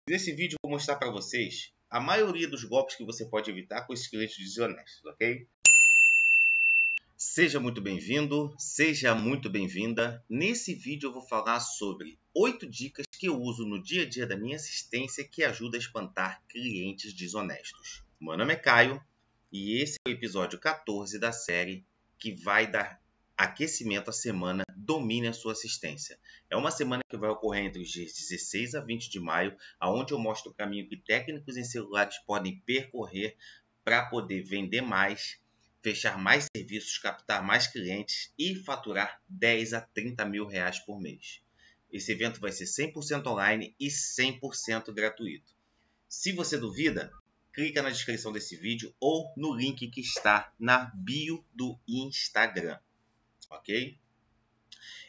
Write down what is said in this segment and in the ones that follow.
Nesse vídeo eu vou mostrar para vocês a maioria dos golpes que você pode evitar com esses clientes desonestos, ok? Seja muito bem-vindo, seja muito bem-vinda. Nesse vídeo eu vou falar sobre 8 dicas que eu uso no dia a dia da minha assistência que ajuda a espantar clientes desonestos. Meu nome é Caio e esse é o episódio 14 da série que vai dar aquecimento à semana Domine a Sua Assistência. É uma semana que vai ocorrer entre os dias 16 a 20 de maio, onde eu mostro o caminho que técnicos em celulares podem percorrer para poder vender mais, fechar mais serviços, captar mais clientes e faturar 10 a 30 mil reais por mês. Esse evento vai ser 100% online e 100% gratuito. Se você duvida, clica na descrição desse vídeo ou no link que está na bio do Instagram, ok?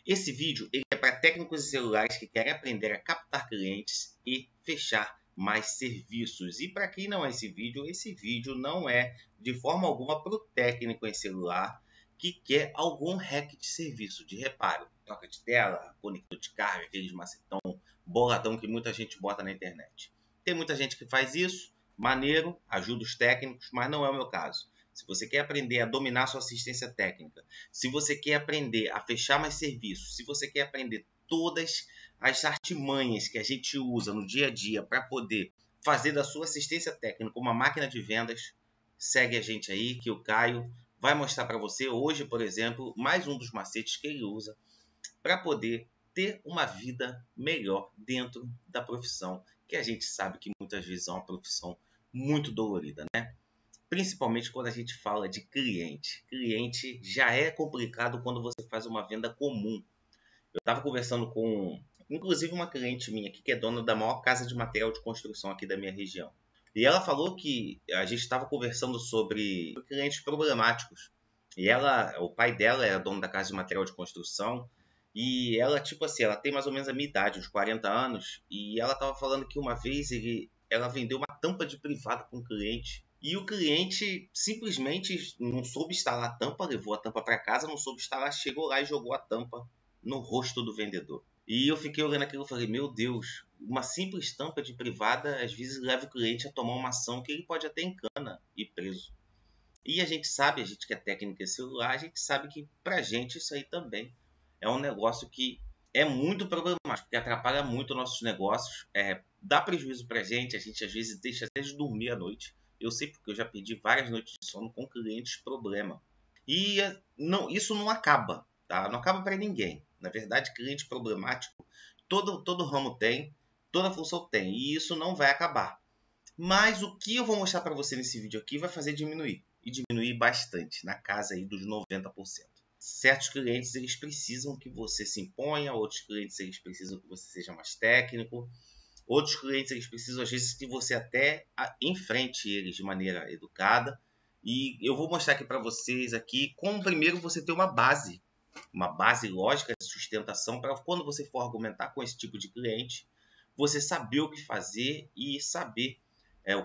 Esse vídeo ele é para técnicos de celulares que querem aprender a captar clientes e fechar mais serviços. E para quem não é esse vídeo não é de forma alguma para o técnico em celular que quer algum hack de serviço, de reparo, troca de tela, conector de carga, aqueles macetão boladão que muita gente bota na internet. Tem muita gente que faz isso, maneiro, ajuda os técnicos, mas não é o meu caso. Se você quer aprender a dominar sua assistência técnica, se você quer aprender a fechar mais serviços, se você quer aprender todas as artimanhas que a gente usa no dia a dia para poder fazer da sua assistência técnica uma máquina de vendas, segue a gente aí que o Caio vai mostrar para você hoje, por exemplo, mais um dos macetes que ele usa para poder ter uma vida melhor dentro da profissão, que a gente sabe que muitas vezes é uma profissão muito dolorida, né? Principalmente quando a gente fala de cliente. Cliente já é complicado quando você faz uma venda comum. Eu estava conversando com, inclusive, uma cliente minha aqui, que é dona da maior casa de material de construção aqui da minha região. E ela falou que a gente estava conversando sobre clientes problemáticos. E ela, o pai dela é dono da casa de material de construção. E ela, tipo assim, ela tem mais ou menos a minha idade, uns 40 anos. E ela estava falando que uma vez ela vendeu uma tampa de privada para um cliente. E o cliente simplesmente não soube instalar a tampa, levou a tampa para casa, não soube instalar, chegou lá e jogou a tampa no rosto do vendedor. E eu fiquei olhando aquilo e falei, meu Deus, uma simples tampa de privada às vezes leva o cliente a tomar uma ação que ele pode até encana e preso. E a gente sabe, a gente que é técnica celular, a gente sabe que pra gente isso aí também é um negócio que é muito problemático, que atrapalha muito nossos negócios, dá prejuízo pra gente, a gente às vezes deixa até de dormir à noite. Eu sei porque eu já perdi várias noites de sono com clientes problema. E não, isso não acaba, tá? Não acaba para ninguém. Na verdade, cliente problemático, todo ramo tem, toda função tem, e isso não vai acabar. Mas o que eu vou mostrar para você nesse vídeo aqui vai fazer diminuir, e diminuir bastante, na casa aí dos 90%. Certos clientes eles precisam que você se imponha, outros clientes eles precisam que você seja mais técnico, outros clientes eles precisam às vezes que você até enfrente eles de maneira educada. E eu vou mostrar aqui para vocês aqui como primeiro você ter uma base lógica de sustentação para quando você for argumentar com esse tipo de cliente, você saber o que fazer e saber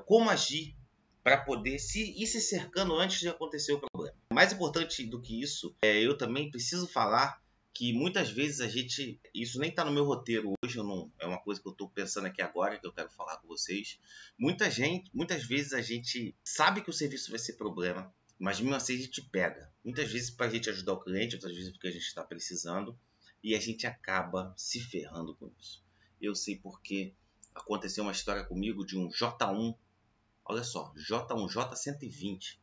como agir para poder ir se cercando antes de acontecer o problema. Mais importante do que isso, eu também preciso falar que muitas vezes isso nem está no meu roteiro hoje, é uma coisa que eu estou pensando aqui agora, que eu quero falar com vocês. Muitas vezes a gente sabe que o serviço vai ser problema, mas mesmo assim a gente pega. Muitas vezes para a gente ajudar o cliente, outras vezes porque a gente está precisando, e a gente acaba se ferrando com isso. Eu sei porque aconteceu uma história comigo de um J1, olha só, J1, J120.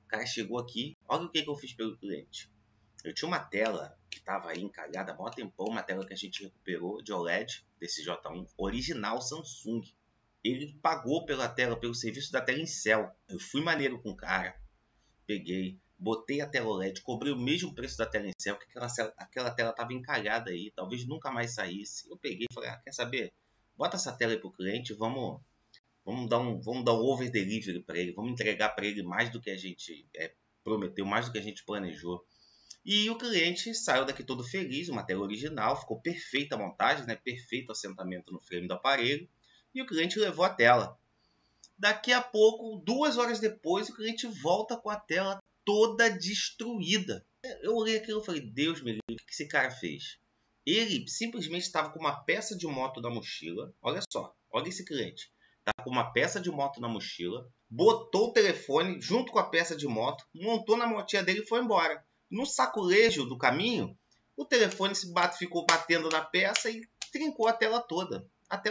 O cara chegou aqui, olha o que eu fiz pelo cliente. Eu tinha uma tela que estava aí encalhada há mó tempão, uma tela que a gente recuperou de OLED, desse J1, original Samsung. Ele pagou pela tela, pelo serviço da tela em céu. Eu fui maneiro com o cara, peguei, botei a tela OLED, cobrei o mesmo preço da tela em céu, porque aquela tela estava encalhada aí, talvez nunca mais saísse. Eu peguei e falei, quer saber? Bota essa tela aí pro cliente, vamos dar um over delivery para ele, vamos entregar para ele mais do que a gente prometeu, mais do que a gente planejou. E o cliente saiu daqui todo feliz, uma tela original, ficou perfeita a montagem, né? Perfeito o assentamento no frame do aparelho, e o cliente levou a tela. Daqui a pouco, 2 horas depois, o cliente volta com a tela toda destruída. Eu olhei aquilo e falei, Deus me livre, o que esse cara fez? Ele simplesmente estava com uma peça de moto da mochila, olha só, Olha esse cliente. Tá com uma peça de moto na mochila, botou o telefone junto com a peça de moto, montou na motinha dele e foi embora. No sacolejo do caminho, o telefone ficou batendo na peça e trincou a tela toda.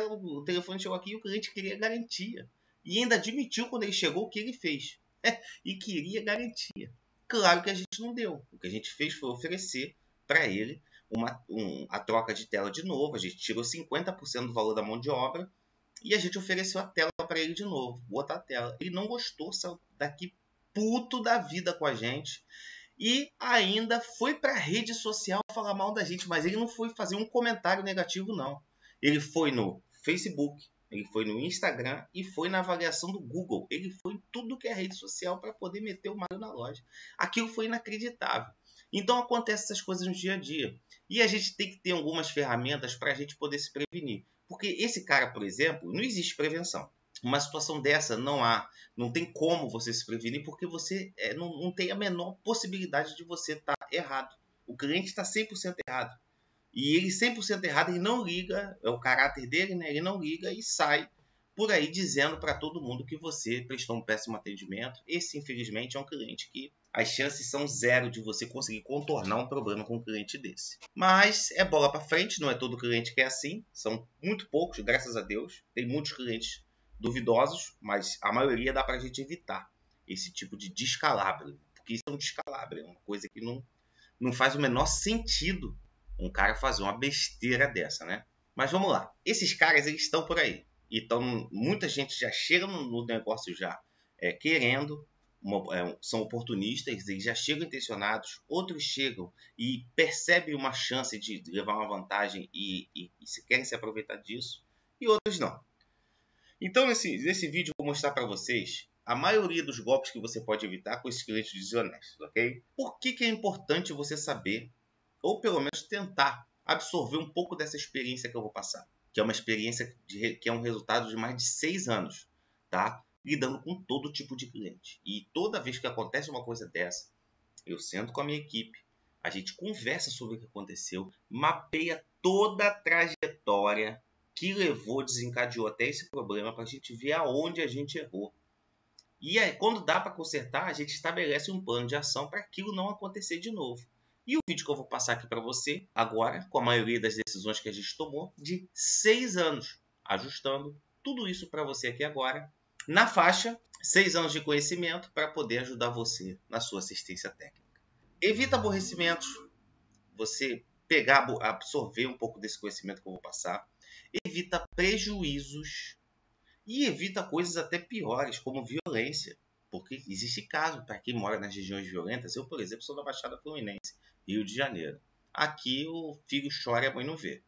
O telefone chegou aqui e o cliente queria garantia. E ainda admitiu quando ele chegou o que ele fez. E queria garantia. Claro que a gente não deu. O que a gente fez foi oferecer para ele a troca de tela de novo. A gente tirou 50% do valor da mão de obra e a gente ofereceu a tela para ele de novo. Botar a tela. Ele não gostou, saiu daqui puto da vida com a gente. E ainda foi para a rede social falar mal da gente. Mas ele não foi fazer um comentário negativo, não. Ele foi no Facebook, ele foi no Instagram e foi na avaliação do Google. Ele foi em tudo que é rede social para poder meter o Mário na loja. Aquilo foi inacreditável. Então acontecem essas coisas no dia a dia. E a gente tem que ter algumas ferramentas para a gente poder se prevenir. Porque esse cara, por exemplo, não existe prevenção. Uma situação dessa não tem como você se prevenir porque você não tem a menor possibilidade de você estar errado. O cliente está 100% errado. E ele 100% errado, ele não liga, é o caráter dele, né? Ele não liga e sai por aí dizendo para todo mundo que você prestou um péssimo atendimento. Esse, infelizmente, é um cliente que as chances são zero de você conseguir contornar um problema com um cliente desse. Mas é bola para frente, não é todo cliente que é assim. São muito poucos, graças a Deus. Tem muitos clientes duvidosos, mas a maioria dá para a gente evitar esse tipo de descalabro. Porque isso é um descalabro, é uma coisa que não faz o menor sentido um cara fazer uma besteira dessa, né? Mas vamos lá. Esses caras, eles estão por aí. Então, muita gente já chega no negócio já querendo, são oportunistas, eles já chegam intencionados. Outros chegam e percebem uma chance de levar uma vantagem e se querem se aproveitar disso. E outros não. Então, nesse vídeo, eu vou mostrar para vocês a maioria dos golpes que você pode evitar com esses clientes desonestos, ok? Por que é importante você saber, ou pelo menos tentar absorver um pouco dessa experiência que eu vou passar? Que é uma experiência que é um resultado de mais de 6 anos, tá? Lidando com todo tipo de cliente. E toda vez que acontece uma coisa dessa, eu sento com a minha equipe, a gente conversa sobre o que aconteceu, mapeia toda a trajetória que desencadeou até esse problema para a gente ver aonde a gente errou. E aí, quando dá para consertar, a gente estabelece um plano de ação para aquilo não acontecer de novo. E o vídeo que eu vou passar aqui para você, agora, com a maioria das decisões que a gente tomou, de 6 anos, ajustando tudo isso para você aqui agora, na faixa 6 anos de conhecimento para poder ajudar você na sua assistência técnica. Evita aborrecimentos, você absorver um pouco desse conhecimento que eu vou passar. Evita prejuízos e evita coisas até piores, como violência. Porque existe caso para quem mora nas regiões violentas. Eu, por exemplo, sou da Baixada Fluminense, Rio de Janeiro. Aqui o filho chora e a mãe não vê.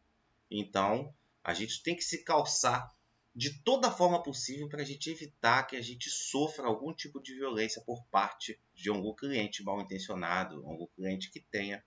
Então, a gente tem que se calçar de toda forma possível para a gente evitar que a gente sofra algum tipo de violência por parte de algum cliente mal intencionado, algum cliente que tenha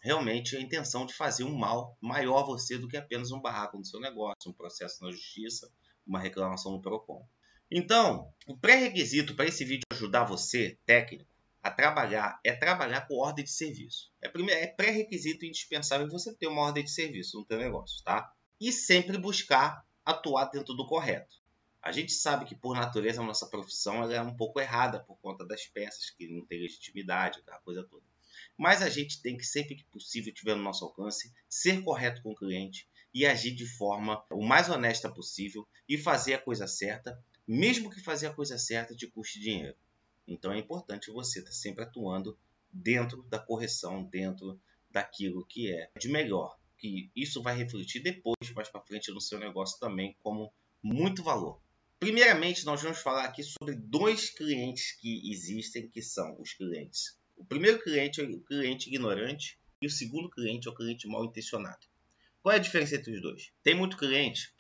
realmente a intenção de fazer um mal maior a você do que apenas um barraco no seu negócio, um processo na justiça, uma reclamação no PROCON. Então, o pré-requisito para esse vídeo ajudar você, técnico, a trabalhar é trabalhar com ordem de serviço. É pré-requisito indispensável você ter uma ordem de serviço no seu negócio, tá? E sempre buscar atuar dentro do correto. A gente sabe que, por natureza, a nossa profissão ela é um pouco errada por conta das peças, que não tem legitimidade, aquela coisa toda. Mas a gente tem que, sempre que possível, tiver no nosso alcance, ser correto com o cliente e agir de forma o mais honesta possível e fazer a coisa certa, mesmo que fazer a coisa certa te custe dinheiro. Então é importante você estar sempre atuando dentro da correção, dentro daquilo que é de melhor. Que isso vai refletir depois, mais para frente, no seu negócio também como muito valor. Primeiramente, nós vamos falar aqui sobre 2 clientes que existem, que são os clientes. O primeiro cliente é o cliente ignorante e o segundo cliente é o cliente mal intencionado. Qual é a diferença entre os dois? Tem muito cliente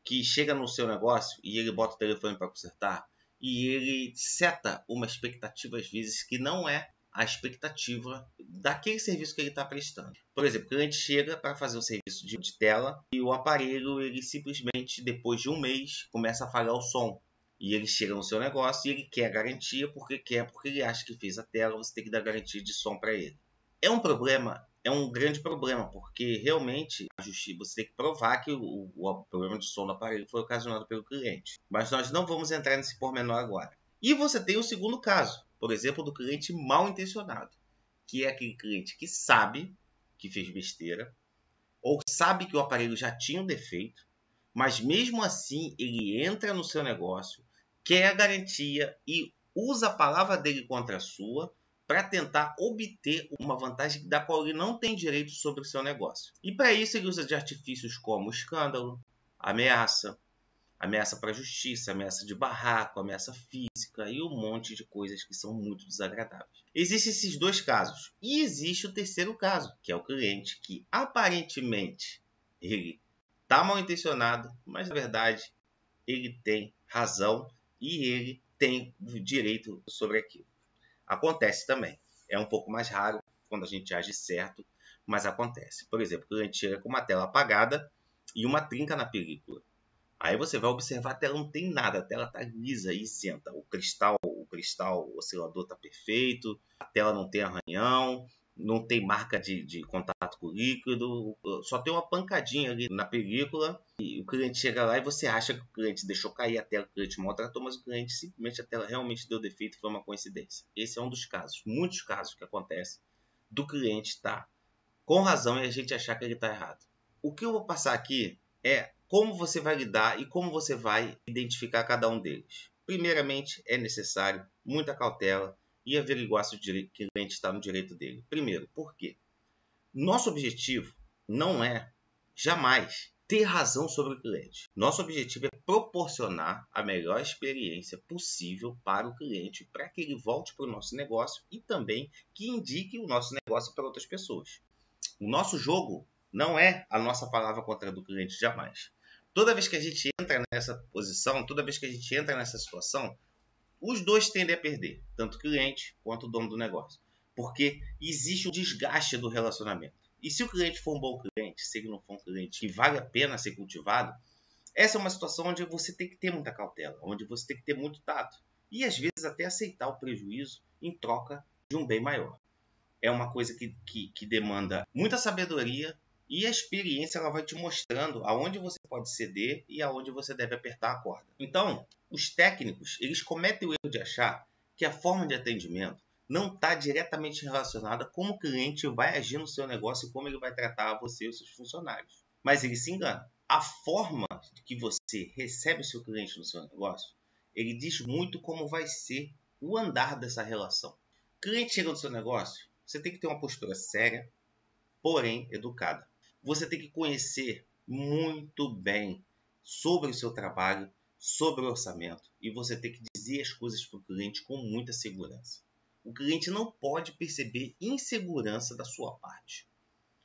que chega no seu negócio e ele bota o telefone para consertar e ele seta uma expectativa às vezes que não é a expectativa daquele serviço que ele está prestando. Por exemplo, o cliente chega para fazer um serviço de tela e o aparelho, ele simplesmente, depois de um mês, começa a falhar o som. E ele chega no seu negócio e ele quer garantia porque ele acha que fez a tela, você tem que dar garantia de som para ele. É um problema é um grande problema, porque realmente a justiça, você tem que provar que o problema de som do aparelho foi ocasionado pelo cliente. Mas nós não vamos entrar nesse pormenor agora. E você tem o segundo caso, por exemplo, do cliente mal intencionado, que é aquele cliente que sabe que fez besteira, ou sabe que o aparelho já tinha um defeito, mas mesmo assim ele entra no seu negócio, quer a garantia e usa a palavra dele contra a sua para tentar obter uma vantagem da qual ele não tem direito sobre o seu negócio. E para isso ele usa de artifícios como escândalo, ameaça para a justiça, ameaça de barraco, ameaça física e um monte de coisas que são muito desagradáveis. Existem esses dois casos. E existe o terceiro caso, que é o cliente que aparentemente ele está mal intencionado, mas na verdade ele tem razão e ele tem direito sobre aquilo. Acontece também. É um pouco mais raro quando a gente age certo, mas acontece. Por exemplo, o cliente chega com uma tela apagada e uma trinca na película. Aí você vai observar, a tela não tem nada, a tela está lisa e isenta. O cristal oscilador está perfeito, a tela não tem arranhão, não tem marca de contato com o líquido, só tem uma pancadinha ali na película e o cliente chega lá e você acha que o cliente deixou cair a tela, que o cliente maltratou, mas o cliente simplesmente, a tela realmente deu defeito, foi uma coincidência. Esse é um dos casos, muitos casos que acontecem do cliente estar com razão e a gente achar que ele está errado. O que eu vou passar aqui é como você vai lidar e como você vai identificar cada um deles. Primeiramente, é necessário muita cautela e averiguar se o cliente está no direito dele. Primeiro, por quê? Nosso objetivo não é jamais ter razão sobre o cliente. Nosso objetivo é proporcionar a melhor experiência possível para o cliente, para que ele volte para o nosso negócio e também que indique o nosso negócio para outras pessoas. O nosso jogo não é a nossa palavra contra a do cliente, jamais. Toda vez que a gente entra nessa posição, toda vez que a gente entra nessa situação, os dois tendem a perder, tanto o cliente quanto o dono do negócio. Porque existe um desgaste do relacionamento. E se o cliente for um bom cliente, se ele não for um cliente que vale a pena ser cultivado, essa é uma situação onde você tem que ter muita cautela, onde você tem que ter muito tato. E às vezes até aceitar o prejuízo em troca de um bem maior. É uma coisa que demanda muita sabedoria e a experiência ela vai te mostrando aonde você pode ceder e aonde você deve apertar a corda. Então, os técnicos eles cometem o erro de achar que a forma de atendimento não está diretamente relacionada a como o cliente vai agir no seu negócio e como ele vai tratar você e os seus funcionários. Mas ele se engana. A forma que você recebe o seu cliente no seu negócio, ele diz muito como vai ser o andar dessa relação. O cliente chega no seu negócio, você tem que ter uma postura séria, porém educada. Você tem que conhecer muito bem sobre o seu trabalho, sobre o orçamento, e você tem que dizer as coisas para o cliente com muita segurança. O cliente não pode perceber insegurança da sua parte.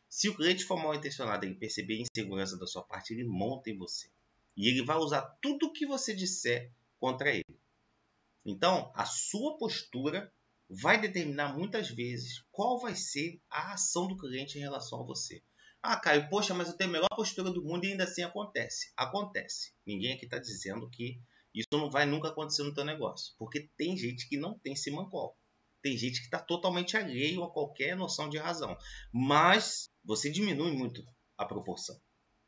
Se o cliente for mal intencionado e perceber insegurança da sua parte, ele monta em você. E ele vai usar tudo o que você disser contra ele. Então, a sua postura vai determinar muitas vezes qual vai ser a ação do cliente em relação a você. Ah, Caio, poxa, mas eu tenho a melhor postura do mundo e ainda assim acontece. Acontece. Ninguém aqui está dizendo que isso não vai nunca acontecer no teu negócio. Porque tem gente que não tem simancol. Tem gente que está totalmente alheio a qualquer noção de razão. Mas você diminui muito a proporção.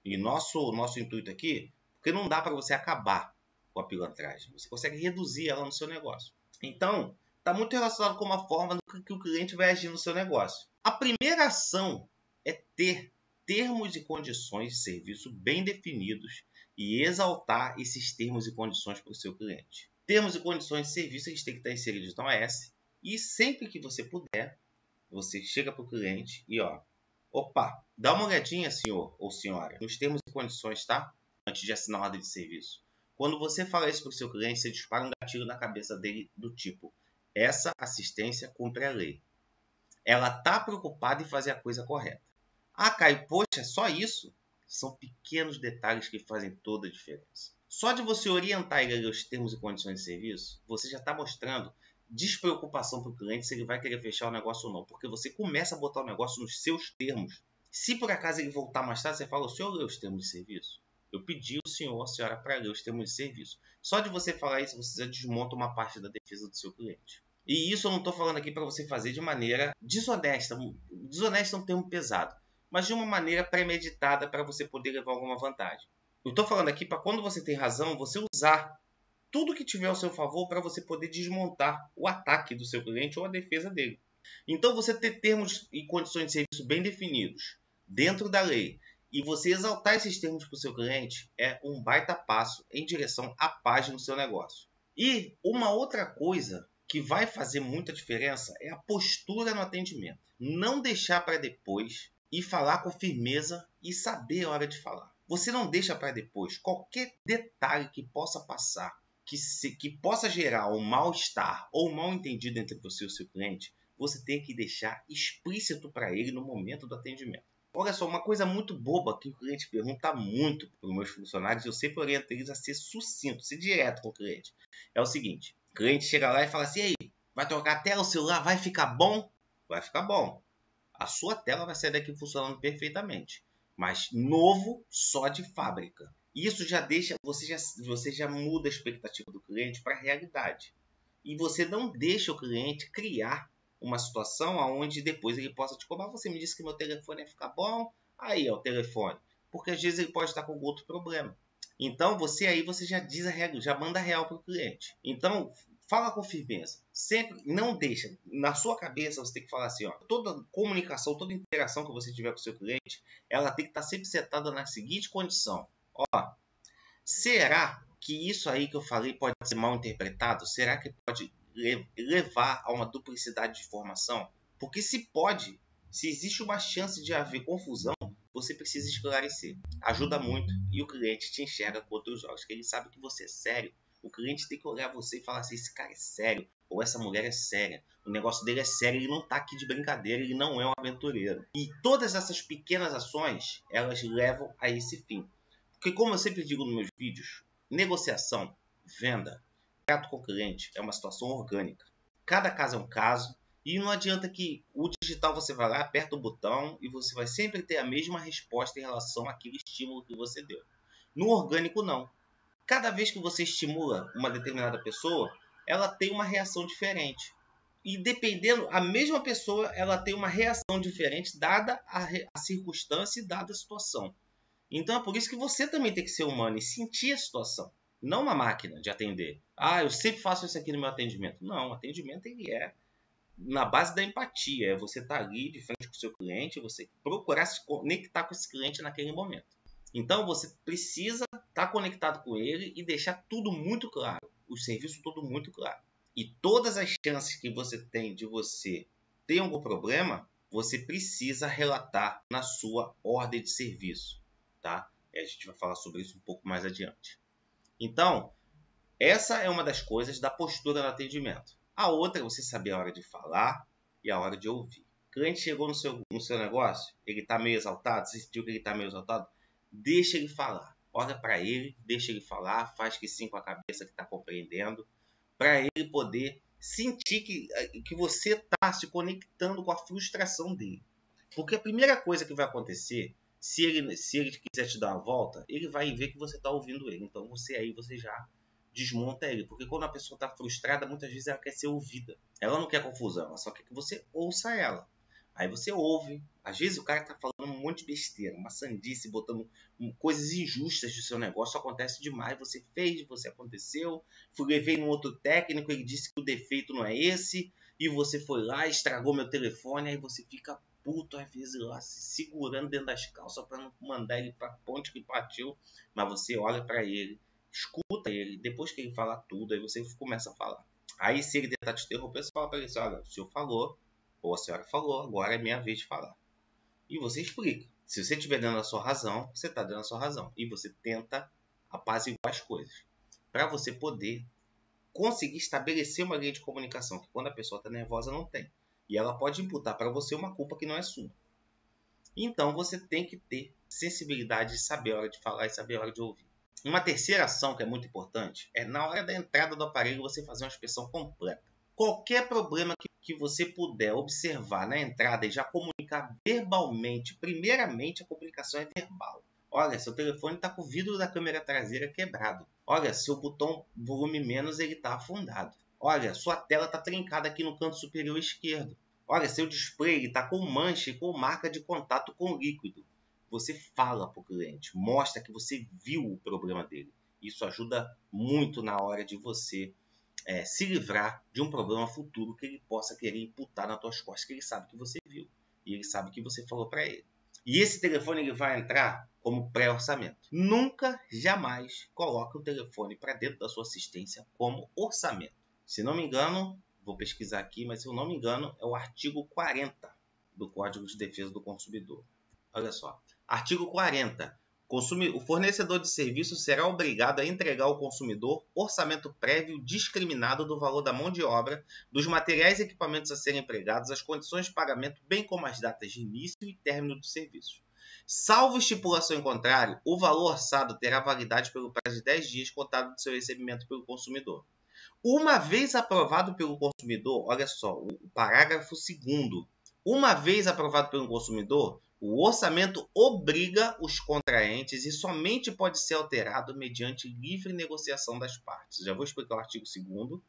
E nosso intuito aqui, porque não dá para você acabar com a pilantragem. Você consegue reduzir ela no seu negócio. Então, está muito relacionado com a forma que o cliente vai agir no seu negócio. A primeira ação é ter termos e condições de serviço bem definidos e exaltar esses termos e condições para o seu cliente. Termos e condições de serviço eles têm que estar inseridos na OS e sempre que você puder, você chega para o cliente e opa, dá uma olhadinha, senhor ou senhora, nos termos e condições, tá? Antes de assinar a ordem de serviço. Quando você fala isso para o seu cliente, você dispara um gatilho na cabeça dele do tipo: essa assistência cumpre a lei. Ela está preocupada em fazer a coisa correta. Ah, Caio, poxa, só isso? São pequenos detalhes que fazem toda a diferença. Só de você orientar ele aos termos e condições de serviço, você já está mostrando despreocupação para o cliente se ele vai querer fechar o negócio ou não. Porque você começa a botar o negócio nos seus termos. Se por acaso ele voltar mais tarde, você fala: o senhor leu os termos de serviço? Eu pedi ao senhor ou à senhora para ler os termos de serviço. Só de você falar isso, você já desmonta uma parte da defesa do seu cliente. E isso eu não estou falando aqui para você fazer de maneira desonesta. Desonesta é um termo pesado, mas de uma maneira premeditada para você poder levar alguma vantagem. Eu estou falando aqui para quando você tem razão, você usar tudo que tiver ao seu favor para você poder desmontar o ataque do seu cliente ou a defesa dele. Então, você ter termos e condições de serviço bem definidos dentro da lei e você exaltar esses termos para o seu cliente é um baita passo em direção à paz no seu negócio. E uma outra coisa que vai fazer muita diferença é a postura no atendimento. Não deixar para depois e falar com firmeza e saber a hora de falar. Você não deixa para depois qualquer detalhe que possa passar, que possa gerar um mal-estar ou um mal-entendido entre você e o seu cliente, você tem que deixar explícito para ele no momento do atendimento. Olha só, uma coisa muito boba que o cliente pergunta muito para os meus funcionários, eu sempre oriento eles a ser sucinto, ser direto com o cliente. É o seguinte, o cliente chega lá e fala assim, e aí, vai trocar a tela, o celular vai ficar bom? Vai ficar bom. A sua tela vai sair daqui funcionando perfeitamente, mas novo só de fábrica. Isso já deixa, você já muda a expectativa do cliente para a realidade. E você não deixa o cliente criar uma situação onde depois ele possa te cobrar. Você me disse que meu telefone ia ficar bom, aí é o telefone. Porque às vezes ele pode estar com outro problema. Então você já diz a regra, já manda a real para o cliente. Então fala com firmeza. Sempre não deixa. Na sua cabeça você tem que falar assim, ó, toda comunicação, toda interação que você tiver com o seu cliente, ela tem que estar sempre setada na seguinte condição. Ó, será que isso aí que eu falei pode ser mal interpretado? Será que pode levar a uma duplicidade de informação? Porque se pode, se existe uma chance de haver confusão, você precisa esclarecer. Ajuda muito e o cliente te enxerga com outros olhos, que ele sabe que você é sério. O cliente tem que olhar você e falar assim, esse cara é sério, ou essa mulher é séria. O negócio dele é sério, ele não está aqui de brincadeira, ele não é um aventureiro. E todas essas pequenas ações, elas levam a esse fim. Porque como eu sempre digo nos meus vídeos, negociação, venda, trato com o cliente é uma situação orgânica. Cada caso é um caso e não adianta que o digital você vai lá, aperta o botão e você vai sempre ter a mesma resposta em relação àquele estímulo que você deu. No orgânico não. Cada vez que você estimula uma determinada pessoa, ela tem uma reação diferente. E dependendo, a mesma pessoa ela tem uma reação diferente dada a circunstância e dada a situação. Então é por isso que você também tem que ser humano e sentir a situação. Não uma máquina de atender. Ah, eu sempre faço isso aqui no meu atendimento. Não, o atendimento ele é na base da empatia. É você estar ali de frente com o seu cliente, você procurar se conectar com esse cliente naquele momento. Então você precisa estar conectado com ele e deixar tudo muito claro. O serviço todo muito claro. E todas as chances que você tem de você ter algum problema, você precisa relatar na sua ordem de serviço. Tá? E a gente vai falar sobre isso um pouco mais adiante. Então, essa é uma das coisas da postura no atendimento. A outra é você saber a hora de falar e a hora de ouvir. O cliente chegou no seu negócio, ele está meio exaltado, você sentiu que ele está meio exaltado, deixa ele falar. Olha para ele, deixa ele falar, faz que sim com a cabeça que está compreendendo, para ele poder sentir que você está se conectando com a frustração dele. Porque a primeira coisa que vai acontecer, se ele quiser te dar uma volta, ele vai ver que você está ouvindo ele. Então você já desmonta ele. Porque quando a pessoa está frustrada, muitas vezes ela quer ser ouvida. Ela não quer confusão, ela só quer que você ouça ela. Aí você ouve. Às vezes o cara está falando um monte de besteira, uma sandice, botando coisas injustas do seu negócio. Acontece demais. Você fez, você aconteceu. Levei num outro técnico, ele disse que o defeito não é esse. E você foi lá, estragou meu telefone. Aí você fica puto, às vezes lá, se segurando dentro das calças para não mandar ele para a ponte que partiu. Mas você olha para ele, escuta ele. Depois que ele falar tudo, aí você começa a falar. Aí se ele tentar te interromper, você fala para ele assim, olha, o senhor falou, ou a senhora falou, agora é minha vez de falar. E você explica. Se você estiver dando a sua razão, você está dando a sua razão. E você tenta apaziguar as coisas. Para você poder conseguir estabelecer uma linha de comunicação, que quando a pessoa está nervosa não tem. E ela pode imputar para você uma culpa que não é sua. Então você tem que ter sensibilidade de saber a hora de falar e saber a hora de ouvir. Uma terceira ação que é muito importante é na hora da entrada do aparelho você fazer uma inspeção completa. Qualquer problema que você puder observar na entrada e já comunicar verbalmente, primeiramente a comunicação é verbal. Olha, seu telefone está com o vidro da câmera traseira quebrado. Olha, seu botão volume menos ele está afundado. Olha, sua tela está trincada aqui no canto superior esquerdo. Olha, seu display está com mancha e com marca de contato com líquido. Você fala para o cliente, mostra que você viu o problema dele. Isso ajuda muito na hora de você se livrar de um problema futuro que ele possa querer imputar nas tuas costas, que ele sabe que você viu e ele sabe que você falou para ele. E esse telefone ele vai entrar como pré-orçamento. Nunca, jamais coloque o telefone para dentro da sua assistência como orçamento. Se não me engano, vou pesquisar aqui, mas se eu não me engano, é o artigo 40 do Código de Defesa do Consumidor. Olha só, artigo 40. O fornecedor de serviço será obrigado a entregar ao consumidor orçamento prévio discriminado do valor da mão de obra, dos materiais e equipamentos a serem empregados, as condições de pagamento, bem como as datas de início e término dos serviços. Salvo estipulação em contrário, o valor orçado terá validade pelo prazo de 10 dias contado do seu recebimento pelo consumidor. Uma vez aprovado pelo consumidor, olha só, o parágrafo 2º, uma vez aprovado pelo consumidor, o orçamento obriga os contraentes e somente pode ser alterado mediante livre negociação das partes. Já vou explicar o artigo 2º.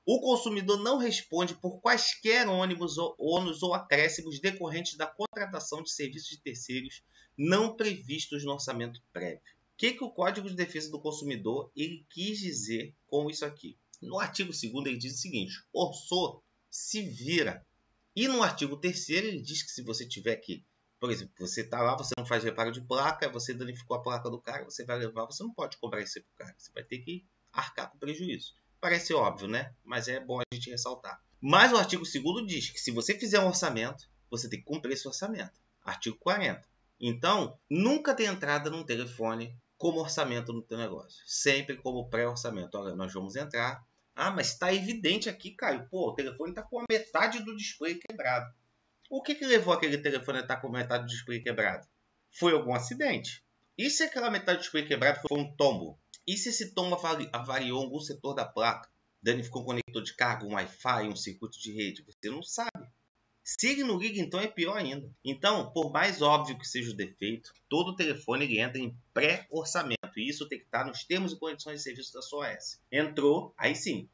O consumidor não responde por quaisquer ônus ou acréscimos decorrentes da contratação de serviços de terceiros não previstos no orçamento prévio. O que o Código de Defesa do Consumidor ele quis dizer com isso aqui? No artigo 2º ele diz o seguinte, orçou, se vira. E no artigo 3º ele diz que se você tiver que, por exemplo, você está lá, você não faz reparo de placa, você danificou a placa do cara, você vai levar, você não pode cobrar isso pro cara, você vai ter que arcar com prejuízo. Parece óbvio, né? Mas é bom a gente ressaltar. Mas o artigo 2º diz que se você fizer um orçamento, você tem que cumprir esse orçamento. Artigo 40. Então, nunca tem entrada num telefone como orçamento no teu negócio. Sempre como pré-orçamento. Olha, nós vamos entrar. Ah, mas está evidente aqui, Caio. Pô, o telefone está com a metade do display quebrado. O que levou aquele telefone a estar com a metade do display quebrado? Foi algum acidente. E se aquela metade do display quebrado foi um tombo? E se esse tombo avariou algum setor da placa? Danificou um conector de carga, um Wi-Fi, um circuito de rede? Você não sabe. Se ele não liga, então é pior ainda. Então, por mais óbvio que seja o defeito, todo telefone ele entra em pré-orçamento. E isso tem que estar nos termos e condições de serviço da sua OS. Entrou, aí sim,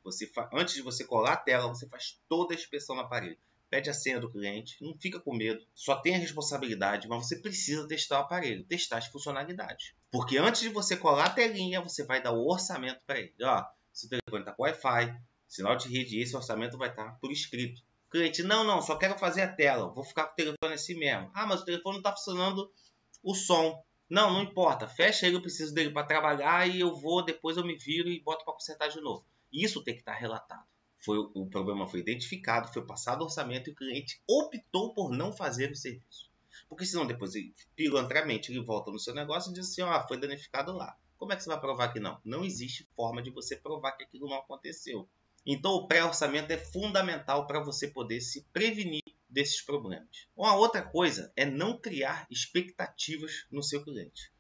antes de você colar a tela, você faz toda a inspeção no aparelho. Pede a senha do cliente, não fica com medo, só tem a responsabilidade, mas você precisa testar o aparelho, testar as funcionalidades. Porque antes de você colar a telinha, você vai dar o orçamento para ele. Ó, se o telefone está com Wi-Fi, sinal de rede, esse orçamento vai estar por escrito. Cliente, não, só quero fazer a tela, vou ficar com o telefone assim mesmo. Ah, mas o telefone não está funcionando o som. Não importa, fecha ele, eu preciso dele para trabalhar e depois eu me viro e boto para consertar de novo. Isso tem que estar relatado. O problema foi identificado, foi passado o orçamento e o cliente optou por não fazer o serviço. Porque senão depois, pilantramente, ele volta no seu negócio e diz assim, foi danificado lá. Como é que você vai provar que não? Não existe forma de você provar que aquilo não aconteceu. Então o pré-orçamento é fundamental para você poder se prevenir desses problemas. Uma outra coisa é não criar expectativas no seu cliente.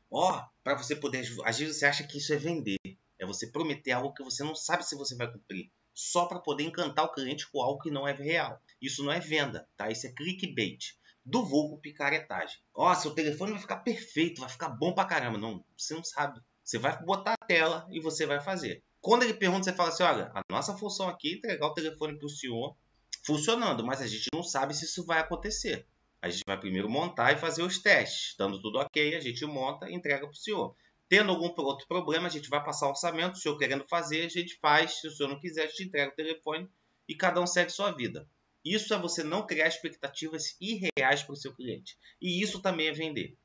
Para você poder, às vezes você acha que isso é vender. É você prometer algo que você não sabe se você vai cumprir. Só para poder encantar o cliente com algo que não é real. Isso não é venda, tá? Isso é clickbait. Do vulgo picaretagem. Seu telefone vai ficar perfeito, vai ficar bom pra caramba. Não, você não sabe. Você vai botar a tela e você vai fazer. Quando ele pergunta, você fala assim, olha, a nossa função aqui é entregar o telefone para o senhor funcionando, mas a gente não sabe se isso vai acontecer. A gente vai primeiro montar e fazer os testes. Estando tudo ok, a gente monta e entrega para o senhor. Tendo algum outro problema, a gente vai passar o orçamento. O senhor querendo fazer, a gente faz. Se o senhor não quiser, a gente entrega o telefone e cada um segue sua vida. Isso é você não criar expectativas irreais para o seu cliente. E isso também é vender.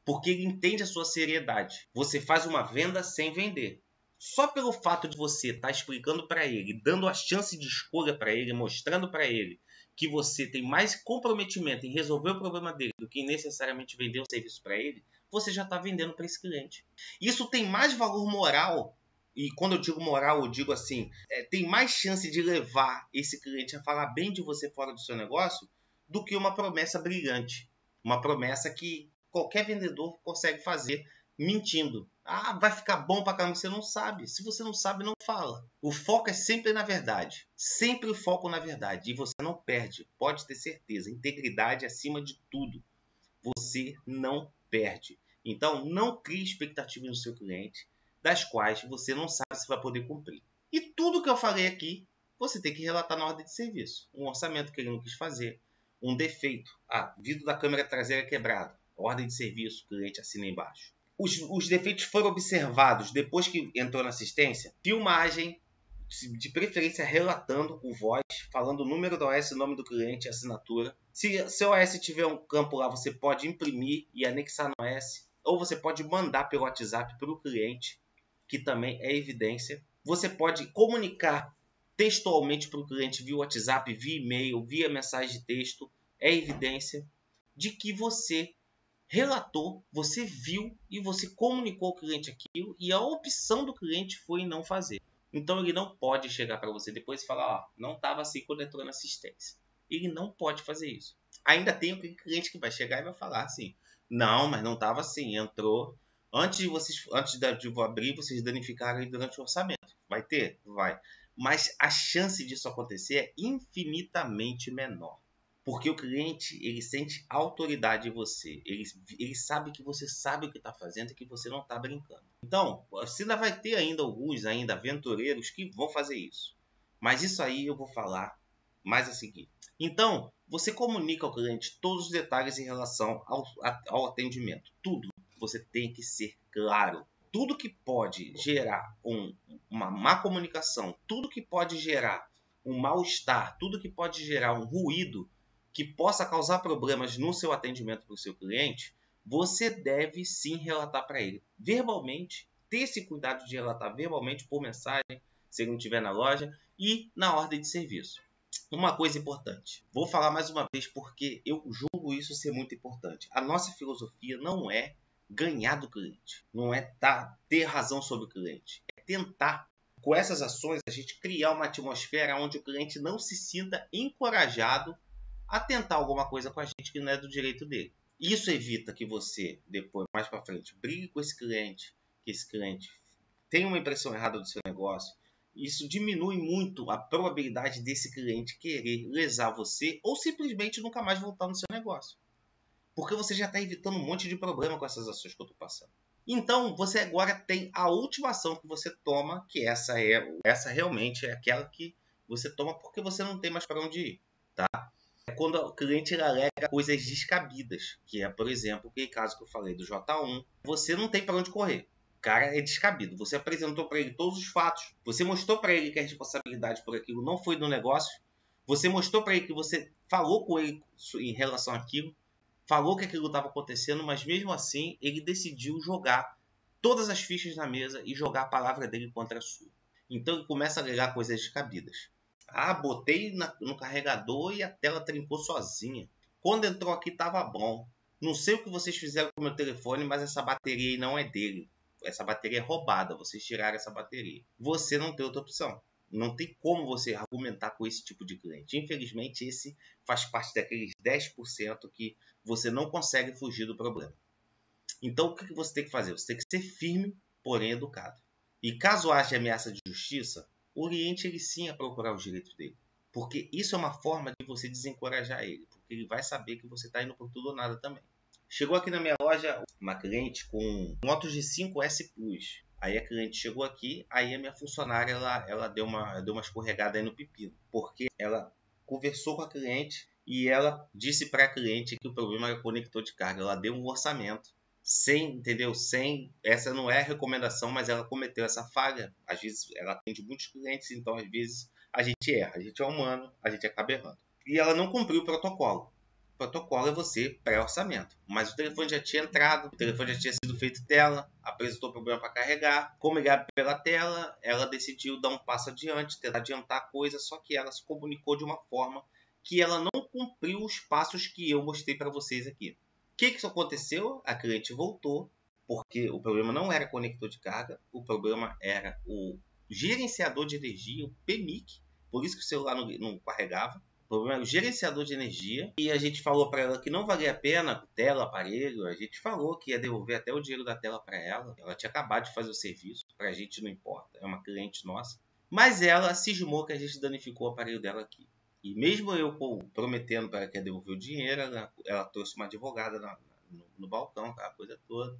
Porque ele entende a sua seriedade. Você faz uma venda sem vender. Só pelo fato de você estar explicando para ele, dando a chance de escolha para ele, mostrando para ele que você tem mais comprometimento em resolver o problema dele do que necessariamente vender um serviço para ele, você já está vendendo para esse cliente. Isso tem mais valor moral, e quando eu digo moral, eu digo assim, tem mais chance de levar esse cliente a falar bem de você fora do seu negócio do que uma promessa brilhante. Uma promessa que qualquer vendedor consegue fazer mentindo. Vai ficar bom pra caramba. Você não sabe. Se você não sabe, não fala. O foco é sempre na verdade. Sempre o foco na verdade. E você não perde. Pode ter certeza. Integridade acima de tudo. Você não perde. Então, não crie expectativas no seu cliente, das quais você não sabe se vai poder cumprir. E tudo que eu falei aqui você tem que relatar na ordem de serviço. Um orçamento que ele não quis fazer, um defeito, vidro da câmera traseira quebrado, ordem de serviço, o cliente assina embaixo. Os defeitos foram observados depois que entrou na assistência, filmagem, de preferência relatando com voz, falando o número da OS, o nome do cliente e assinatura. Se seu OS tiver um campo lá, você pode imprimir e anexar no OS, ou você pode mandar pelo WhatsApp para o cliente, que também é evidência. Você pode comunicar textualmente para o cliente via WhatsApp, via e-mail, via mensagem de texto. É evidência de que você relatou, você viu e você comunicou ao cliente aquilo, e a opção do cliente foi em não fazer. Então ele não pode chegar para você depois e falar, não estava assim quando entrou na assistência. Ele não pode fazer isso. Ainda tem aquele cliente que vai chegar e vai falar assim, não, mas não estava assim, entrou antes de eu abrir, vocês danificaram durante o orçamento. Vai ter? Vai. Mas a chance disso acontecer é infinitamente menor. Porque o cliente, ele sente autoridade em você. Ele sabe que você sabe o que está fazendo e que você não está brincando. Então, você ainda vai ter alguns aventureiros que vão fazer isso. Mas isso aí eu vou falar mais a seguir. Então, você comunica ao cliente todos os detalhes em relação ao atendimento. Tudo. Você tem que ser claro. Tudo que pode gerar uma má comunicação, tudo que pode gerar um mal-estar, tudo que pode gerar um ruído que possa causar problemas no seu atendimento para o seu cliente, você deve sim relatar para ele verbalmente, ter esse cuidado de relatar verbalmente por mensagem, se ele não estiver na loja, e na ordem de serviço. Uma coisa importante, vou falar mais uma vez porque eu julgo isso ser muito importante. A nossa filosofia não é ganhar do cliente, não é ter razão sobre o cliente, é tentar, com essas ações, a gente criar uma atmosfera onde o cliente não se sinta encorajado a tentar alguma coisa com a gente que não é do direito dele. Isso evita que você, depois, mais para frente, brigue com esse cliente, que esse cliente tenha uma impressão errada do seu negócio. Isso diminui muito a probabilidade desse cliente querer lesar você ou simplesmente nunca mais voltar no seu negócio. Porque você já está evitando um monte de problema com essas ações que eu estou passando. Então, você agora tem a última ação que você toma, que essa realmente é aquela que você toma porque você não tem mais para onde ir. Tá? É quando o cliente alega coisas descabidas, que é, por exemplo, aquele caso que eu falei do J1, você não tem para onde correr. O cara é descabido. Você apresentou para ele todos os fatos, você mostrou para ele que a responsabilidade por aquilo não foi do negócio, você mostrou para ele que você falou com ele em relação àquilo, falou que aquilo estava acontecendo, mas mesmo assim ele decidiu jogar todas as fichas na mesa e jogar a palavra dele contra a sua. Então ele começa a alegar coisas descabidas. Botei no carregador e a tela trincou sozinha. Quando entrou aqui estava bom. Não sei o que vocês fizeram com o meu telefone, mas essa bateria aí não é dele. Essa bateria é roubada, vocês tiraram essa bateria. Você não tem outra opção. Não tem como você argumentar com esse tipo de cliente. Infelizmente, esse faz parte daqueles 10% que você não consegue fugir do problema. Então, o que você tem que fazer? Você tem que ser firme, porém educado. E caso haja ameaça de justiça, oriente ele sim a procurar os direitos dele. Porque isso é uma forma de você desencorajar ele. Porque ele vai saber que você está indo por tudo ou nada também. Chegou aqui na minha loja uma cliente com um Moto G5 S Plus. Aí a cliente chegou aqui, aí a minha funcionária ela deu uma escorregada aí no pepino. Porque ela conversou com a cliente e ela disse para a cliente que o problema era o conector de carga. Ela deu um orçamento. Essa não é a recomendação, mas ela cometeu essa falha. Às vezes ela atende muitos clientes, então às vezes a gente erra. A gente é humano, a gente acaba errando. E ela não cumpriu o protocolo. O protocolo é você pré-orçamento. Mas o telefone já tinha entrado, o telefone já tinha sido feito tela, apresentou problema para carregar. Como ligar pela tela, ela decidiu dar um passo adiante, tentar adiantar a coisa, só que ela se comunicou de uma forma que ela não cumpriu os passos que eu mostrei para vocês aqui. O que isso aconteceu? A cliente voltou, porque o problema não era conector de carga, o problema era o gerenciador de energia, o PMIC, por isso que o celular não carregava. O problema era o gerenciador de energia, e a gente falou para ela que não valia a pena tela, aparelho, a gente falou que ia devolver até o dinheiro da tela para ela. Ela tinha acabado de fazer o serviço, para a gente não importa, é uma cliente nossa. Mas ela cismou que a gente danificou o aparelho dela aqui. E mesmo eu prometendo para ela que ia devolver o dinheiro, ela trouxe uma advogada no balcão, aquela coisa toda.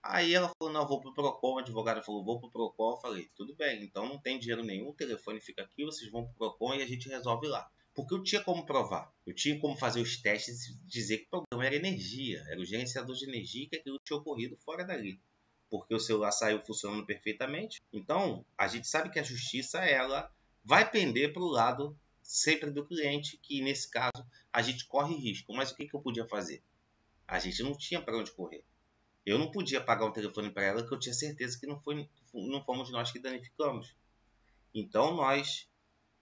Aí ela falou, não, vou pro Procon. O advogado falou, vou pro Procon. Eu falei, tudo bem, então não tem dinheiro nenhum, o telefone fica aqui, vocês vão pro Procon e a gente resolve lá. Porque eu tinha como provar, eu tinha como fazer os testes e dizer que o problema era energia, era o gerenciador de energia e que aquilo tinha ocorrido fora dali. Porque o celular saiu funcionando perfeitamente. Então, a gente sabe que a justiça, ela vai pender para o lado sempre do cliente, que nesse caso a gente corre risco. Mas o que eu podia fazer? A gente não tinha para onde correr. Eu não podia pagar um telefone para ela que eu tinha certeza que não fomos nós que danificamos. Então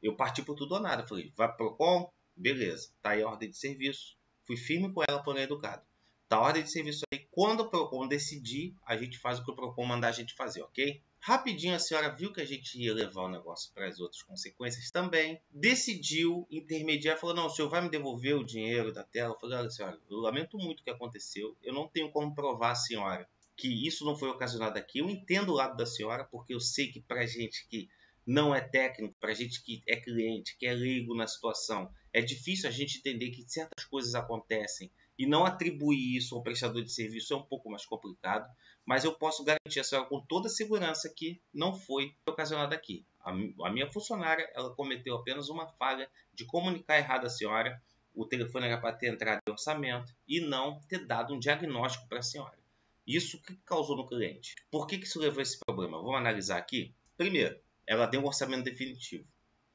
eu parti por tudo ou nada. Falei, vai pro Procon? Beleza, tá aí a ordem de serviço. Fui firme com ela, porém educado. Tá a ordem de serviço aí. Quando o Procon decidir, a gente faz o que o Procon mandar a gente fazer, ok? Rapidinho a senhora viu que a gente ia levar o negócio para as outras consequências também. Decidiu intermediar, falou, não, o senhor vai me devolver o dinheiro da tela? Eu falei, olha senhora, eu lamento muito o que aconteceu. Eu não tenho como provar a senhora que isso não foi ocasionado aqui. Eu entendo o lado da senhora, porque eu sei que pra gente que não é técnico, para a gente que é cliente, que é leigo na situação, é difícil a gente entender que certas coisas acontecem e não atribuir isso ao prestador de serviço é um pouco mais complicado, mas eu posso garantir a senhora com toda segurança que não foi ocasionado aqui. A minha funcionária, ela cometeu apenas uma falha de comunicar errado a senhora, o telefone era para ter entrado em orçamento e não ter dado um diagnóstico para a senhora. Isso que causou no cliente. Por que isso levou a esse problema? Vamos analisar aqui. Primeiro, ela deu um orçamento definitivo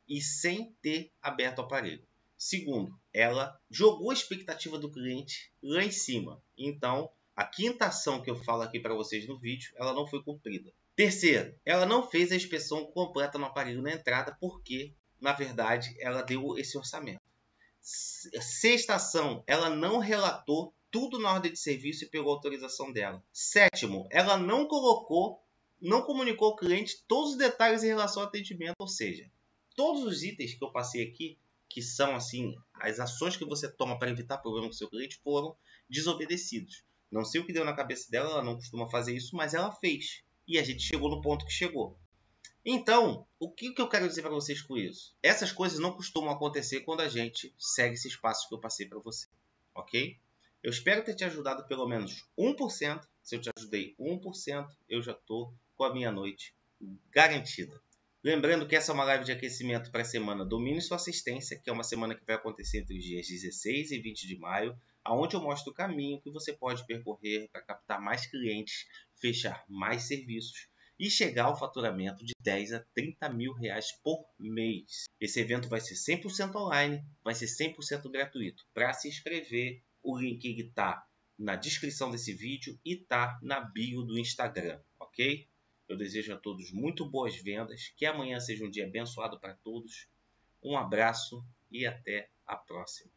e sem ter aberto o aparelho. Segundo, ela jogou a expectativa do cliente lá em cima. Então, a quinta ação que eu falo aqui para vocês no vídeo, ela não foi cumprida. Terceiro, ela não fez a inspeção completa no aparelho na entrada porque, na verdade, ela deu esse orçamento. Sexta ação, ela não relatou tudo na ordem de serviço e pegou a autorização dela. Sétimo, ela não comunicou ao cliente todos os detalhes em relação ao atendimento, ou seja, todos os itens que eu passei aqui, que são assim as ações que você toma para evitar problema com o seu cliente, foram desobedecidos. Não sei o que deu na cabeça dela, ela não costuma fazer isso, mas ela fez. E a gente chegou no ponto que chegou. Então, o que eu quero dizer para vocês com isso? Essas coisas não costumam acontecer quando a gente segue esses passos que eu passei para você, ok? Eu espero ter te ajudado pelo menos 1%. Se eu te ajudei 1%, eu já estou com a minha noite garantida. Lembrando que essa é uma live de aquecimento para a semana Domine Sua Assistência, que é uma semana que vai acontecer entre os dias 16 e 20 de maio, onde eu mostro o caminho que você pode percorrer para captar mais clientes, fechar mais serviços e chegar ao faturamento de 10 a 30 mil reais por mês. Esse evento vai ser 100% online, vai ser 100% gratuito. Para se inscrever, o link está na descrição desse vídeo e está na bio do Instagram, ok? Eu desejo a todos muito boas vendas, que amanhã seja um dia abençoado para todos. Um abraço e até a próxima.